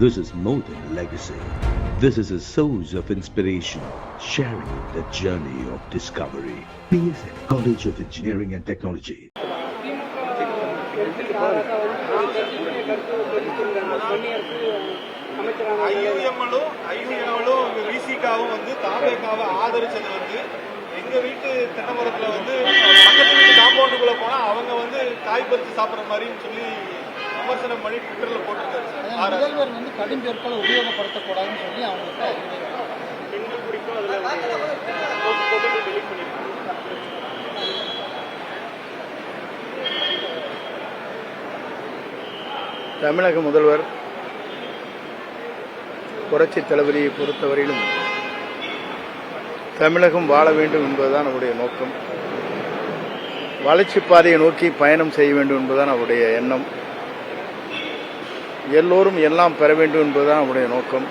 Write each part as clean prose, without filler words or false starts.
This is more than legacy. This is a source of inspiration, sharing the journey of discovery. PSN College of Engineering and Technology. ஐயுஎம்எலும் விசிகாவும் தாவேக்காவை ஆதரிச்சது எங்க வீட்டு தென்னமரத்துல பக்கத்து வீட்டு காம்பவுண்டுக்குள்ள போனா அவங்க காய் பறிச்சு சாப்பிடுற மாதிரின்னு சொல்லி விமர்சனம் பண்ணி ட்விட்டர்ல போட்டிருக்காரு. முதல்வர் கடும் சொற்களை உபயோகப்படுத்தக்கூடாதுன்னு சொல்லி அவங்களுக்கு பெண்கள் குறிப்பா அதுல டெலிட் பண்ணிருக்காங்க. தமிழக முதல்வர் புரட்சி தளபதியை பொறுத்தவரையிலும் தமிழகம் வாழ வேண்டும் என்பதுதான் அவருடைய நோக்கம். வளர்ச்சி பாதையை நோக்கி பயணம் செய்ய வேண்டும் என்பதுதான் அவருடைய எண்ணம். எல்லோரும் எல்லாம் பெற வேண்டும் என்பதுதான் அவருடைய நோக்கம்.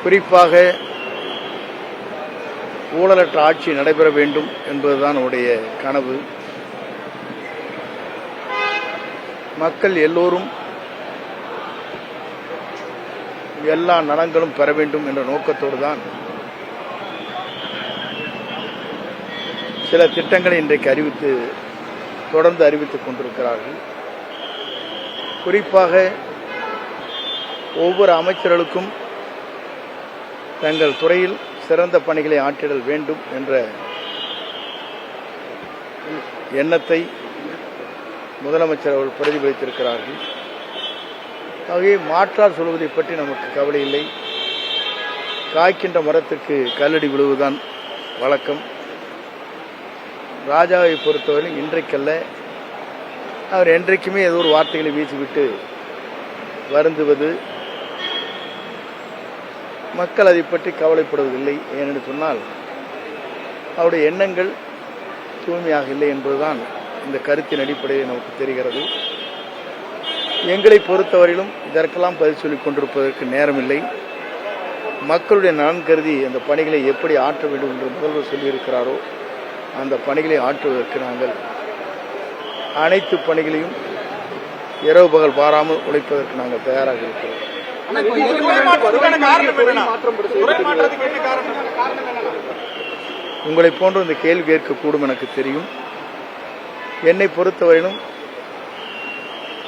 குறிப்பாக ஊழலற்ற ஆட்சி நடைபெற வேண்டும் என்பதுதான் அவருடைய கனவு. மக்கள் எல்லோரும் எல்லா நலன்களும் பெற வேண்டும் என்ற நோக்கத்தோடு தான் சில திட்டங்களை இன்றைக்கு தொடர்ந்து அறிவித்துக் கொண்டிருக்கிறார்கள். குறிப்பாக ஒவ்வொரு அமைச்சர்களுக்கும் தங்கள் துறையில் சிறந்த பணிகளை ஆற்றிடல் வேண்டும் என்ற எண்ணத்தை முதலமைச்சர் அவர்கள் பிரதிபலித்திருக்கிறார்கள். ஆகவே மாற்றார் சொல்வதை பற்றி நமக்கு கவலை இல்லை. காய்க்கின்ற மரத்துக்கு கல்லடி விழுவதுதான் வழக்கம். ராஜாவை பொறுத்தவரை இன்றைக்கல்ல, அவர் என்றைக்குமே ஏதோ ஒரு வார்த்தைகளை வீசிவிட்டு வருந்துவது, மக்கள் அதை பற்றி கவலைப்படுவதில்லை. ஏனென்று சொன்னால் அவருடைய எண்ணங்கள் தூய்மையாக இல்லை என்பதுதான் இந்த கருத்தின் அடிப்படையில் நமக்கு தெரிகிறது. எங்களை பொறுத்தவரையிலும் இதற்கெல்லாம் பதில் சொல்லிக் கொண்டிருப்பதற்கு நேரமில்லை. மக்களுடைய நலன் கருதி அந்த பணிகளை எப்படி ஆற்ற வேண்டும் என்று முதல்வர் சொல்லியிருக்கிறாரோ அந்த பணிகளை ஆற்றுவதற்கு நாங்கள் அனைத்து பணிகளையும் இரவு பகல் பாராமல் உழைப்பதற்கு நாங்கள் தயாராக இருக்கிறோம். உங்களை போன்ற இந்த கேள்வி கேட்கக்கூடும் எனக்கு தெரியும். என்னை பொறுத்தவரையிலும்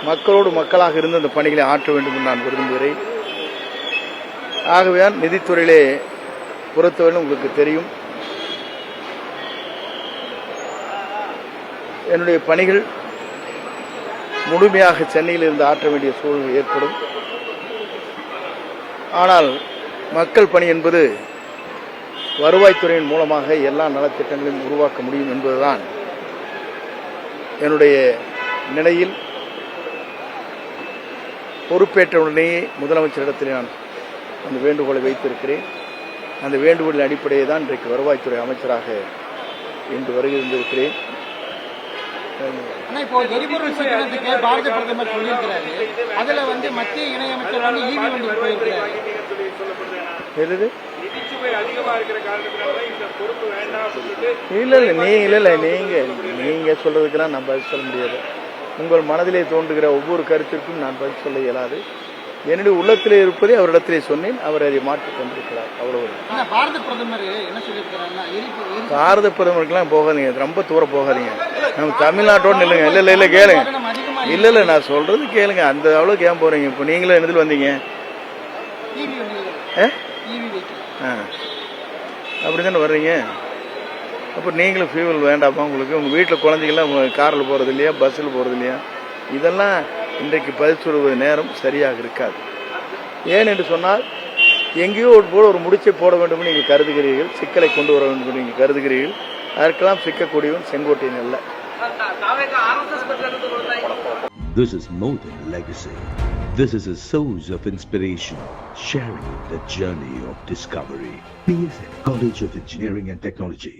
மக்களோடு மக்களாக இருந்து அந்த பணிகளை ஆற்ற வேண்டும் என்று நான் விரும்புகிறேன். ஆகவே நிதித்துறையிலே பொறுத்தவரையிலும் உங்களுக்கு தெரியும், என்னுடைய பணிகள் முழுமையாக சென்னையில் இருந்து ஆற்ற வேண்டிய சூழ்நிலை ஏற்படும். ஆனால் மக்கள் பணி என்பது வருவாய்த்துறையின் மூலமாக எல்லா நலத்திட்டங்களையும் உருவாக்க முடியும் என்பதுதான் என்னுடைய நிலையில். பொறுப்பேற்றவுடனேயே முதலமைச்சரிடத்தில் நான் அந்த வேண்டுகோளை வைத்திருக்கிறேன். அந்த வேண்டுகோளின் அடிப்படையை தான் இன்றைக்கு வருவாய்த்துறை அமைச்சராக இன்று வருகின்றிருக்கிறேன். எரிபொருள் சிக்கனத்துக்கு பாரத பிரதமர் சொல்லியிருக்கிறாரு. அதுல மத்திய இணையமைச்சர் நீங்க சொல்றதுக்கெல்லாம் நான் பதில் சொல்ல முடியாது. உங்கள் மனதிலே தோன்றுகிற ஒவ்வொரு கருத்திற்கும் நான் பதில் சொல்ல இயலாது. என்னுடைய உள்ளத்திலே இருப்பதை அவரிடத்திலே சொன்னேன். அவர் அதை மாற்றிக் கொண்டிருக்கிறார். அவ்வளவு. பாரத பிரதமர் என்ன சொல்லியிருக்கிறார்? பாரத பிரதமருக்கெல்லாம் போகாதீங்க, ரொம்ப தூரம் போகாதீங்க. நம்ம தமிழ்நாட்டோட நில்லுங்க. இல்ல கேளுங்க. இல்ல நான் சொல்றது கேளுங்க. அந்த அளவுக்கு ஏன் போறீங்க? இப்போ நீங்களும் என்னதில் வந்தீங்க? அப்படித்தானே வர்றீங்க. அப்போ நீங்களும் ஃபியூவல் வேண்டாமா உங்களுக்கு? உங்கள் வீட்டில் குழந்தைகள்லாம் காரில் போகிறது இல்லையா, பஸ்ஸில் போகிறது இல்லையா? இதெல்லாம் இன்றைக்கு பதில் சொல்வது நேரம் சரியாக இருக்காது. ஏன் என்று சொன்னால் எங்கேயோ ஒரு முடிச்சை போட வேண்டும் என்று நீங்கள் கருதுகிறீர்கள், சிக்கலை கொண்டு வர வேண்டும் என்று நீங்கள் கருதுகிறீர்கள். அதற்கெல்லாம் சிக்கக்கூடியவன் செங்கோட்டையன் அல்ல. This is more than legacy. This is a source of inspiration, sharing the journey of discovery. PSN College of Engineering and Technology.